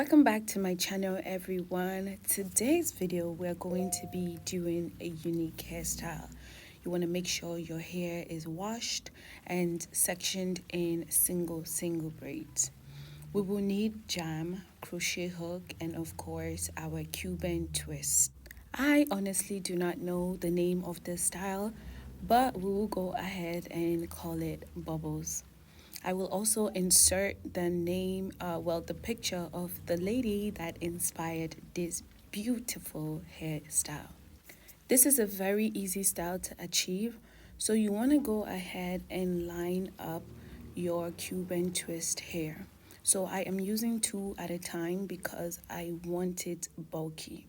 Welcome back to my channel, everyone. Today's video we're going to be doing a unique hairstyle. You want to make sure your hair is washed and sectioned in single braids. We will need jam, crochet hook, and of course our Cuban twist. I honestly do not know the name of this style, but we will go ahead and call it bubbles. I will also insert the name, the picture of the lady that inspired this beautiful hairstyle. This is a very easy style to achieve, so you want to go ahead and line up your Cuban twist hair. So I am using two at a time because I want it bulky.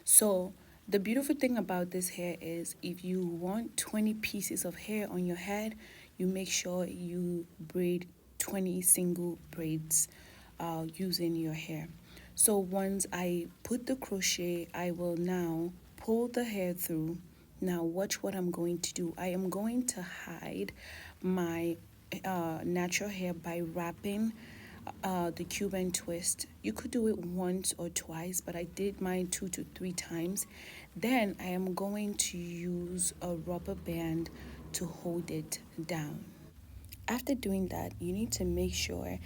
So the beautiful thing about this hair is if you want 20 pieces of hair on your head, you make sure you braid 20 single braids using your hair. So once I put the crochet, I will now pull the hair through. Now watch what I'm going to do. I am going to hide my natural hair by wrapping the Cuban twist. You could do it once or twice, but I did mine 2 to 3 times. Then I am going to use a rubber band to hold it down. After doing that, you need to make sure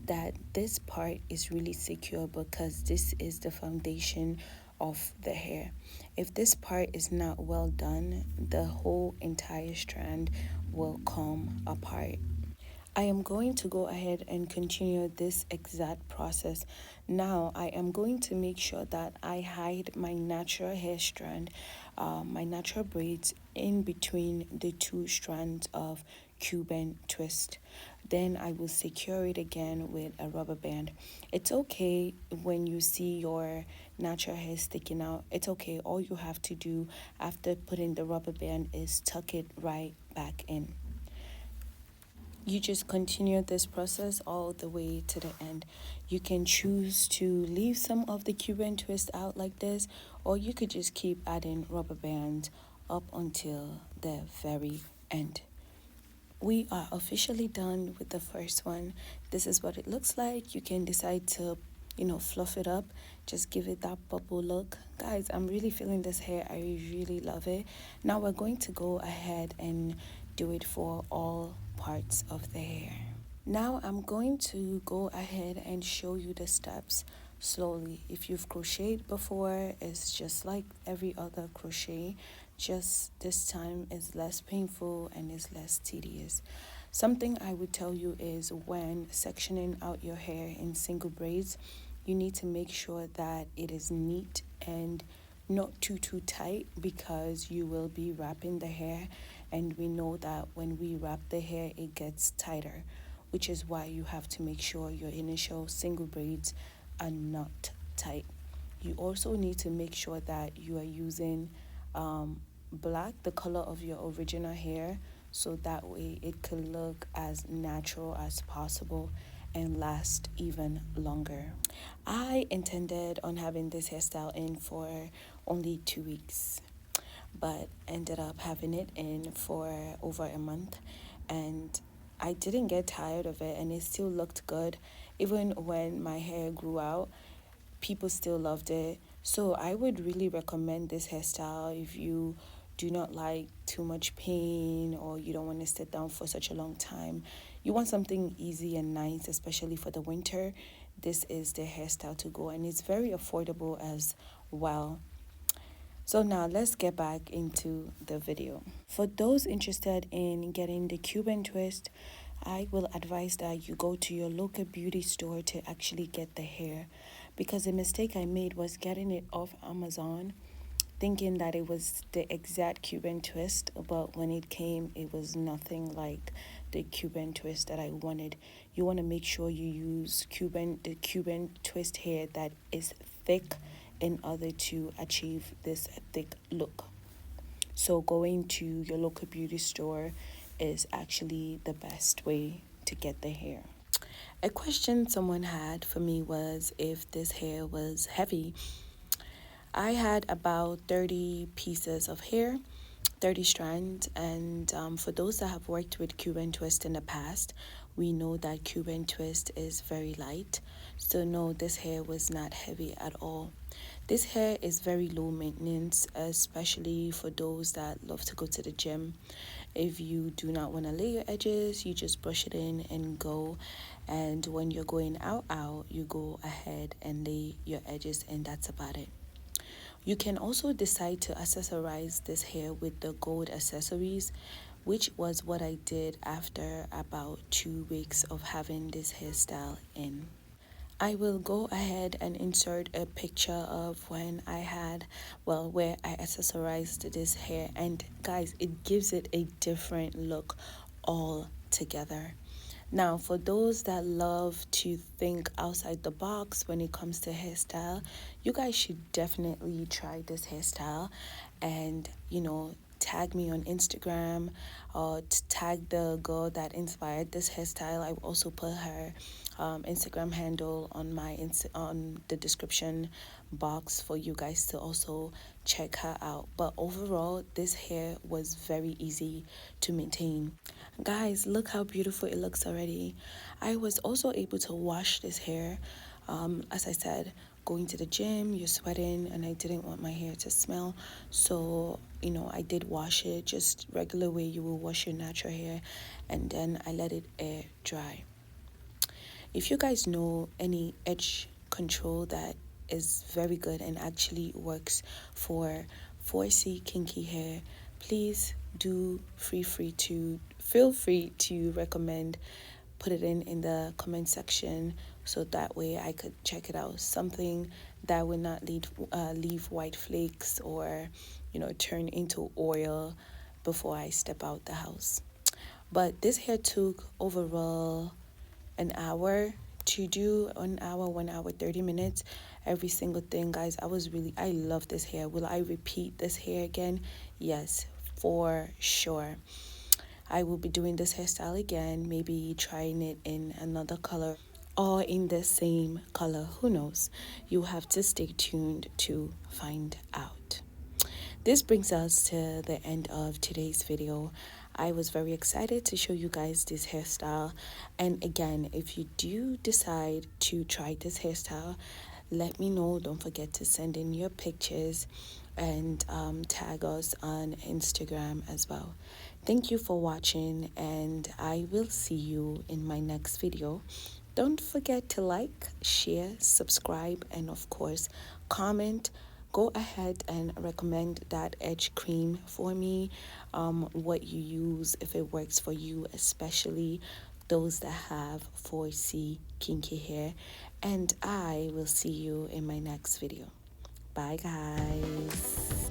that this part is really secure because this is the foundation of the hair. If this part is not well done, the whole entire strand will come apart. I am going to go ahead and continue this exact process. Now I am going to make sure that I hide my natural hair strand, my natural braids in between the two strands of Cuban twist. Then I will secure it again with a rubber band. It's okay when you see your natural hair sticking out. It's okay. All you have to do after putting the rubber band is tuck it right back in. You just continue this process all the way to the end. You can choose to leave some of the Cuban twist out like this, or you could just keep adding rubber bands up until the very end. We are officially done with the first one. This is what it looks like. You can decide to fluff it up, just give it that bubble look. Guys, I'm really feeling this hair. I really love it. Now we're going to go ahead and do it for all parts of the hair. Now I'm going to go ahead and show you the steps slowly. If you've crocheted before, it's just like every other crochet, just this time is less painful and is less tedious. Something I would tell you is when sectioning out your hair in single braids, you need to make sure that it is neat and not too tight because you will be wrapping the hair, and we know that when we wrap the hair it gets tighter, which is why you have to make sure your initial single braids are not tight. You also need to make sure that you are using black, the color of your original hair, so that way it could look as natural as possible and last even longer. I intended on having this hairstyle in for only 2 weeks, but ended up having it in for over a month, and I didn't get tired of it, and it still looked good. Even when my hair grew out, people still loved it. So I would really recommend this hairstyle if you do not like too much pain or you don't want to sit down for such a long time. You want something easy and nice, especially for the winter. This is the hairstyle to go, and it's very affordable as well. So now let's get back into the video. For those interested in getting the Cuban twist, I will advise that you go to your local beauty store to actually get the hair, because the mistake I made was getting it off Amazon thinking that it was the exact Cuban twist, but when it came, it was nothing like the Cuban twist that I wanted. You want to make sure you use the Cuban twist hair that is thick in order to achieve this thick look. So going to your local beauty store is actually the best way to get the hair. A question someone had for me was if this hair was heavy. I had about 30 pieces of hair, 30 strands. And for those that have worked with Cuban twist in the past, we know that Cuban twist is very light. So no, this hair was not heavy at all. This hair is very low maintenance, especially for those that love to go to the gym. If you do not want to lay your edges, you just brush it in and go. And when you're going out, you go ahead and lay your edges, and that's about it. You can also decide to accessorize this hair with the gold accessories, which was what I did after about 2 weeks of having this hairstyle in. I will go ahead and insert a picture of when I had, well, where I accessorized this hair. And guys, it gives it a different look altogether. Now, for those that love to think outside the box when it comes to hairstyle, you guys should definitely try this hairstyle and, tag me on Instagram or tag the girl that inspired this hairstyle. I will also put her Instagram handle on on the description box for you guys to also check her out. But overall, this hair was very easy to maintain. Guys, look how beautiful it looks already. I was also able to wash this hair. As I said, going to the gym, you're sweating, and I didn't want my hair to smell. So, I did wash it just regular way you will wash your natural hair, and then I let it air dry. If you guys know any edge control that is very good and actually works for 4C kinky hair, please do feel free to recommend. Put it in the comment section so that way I could check it out. Something that would not leave white flakes or turn into oil before I step out the house. But this hair took overall an hour to do, 1 hour 30 minutes, every single thing. Guys, I love this hair. Will I repeat this hair again? Yes, for sure. I will be doing this hairstyle again, maybe trying it in another color or in the same color. Who knows? You have to stay tuned to find out. This brings us to the end of today's video. I was very excited to show you guys this hairstyle. And again, if you do decide to try this hairstyle, let me know. Don't forget to send in your pictures and tag us on Instagram as well. Thank you for watching, and I will see you in my next video. Don't forget to like, share, subscribe, and of course, comment. Go ahead and recommend that edge cream for me, what you use, if it works for you, especially those that have 4C kinky hair. And I will see you in my next video. Bye, guys.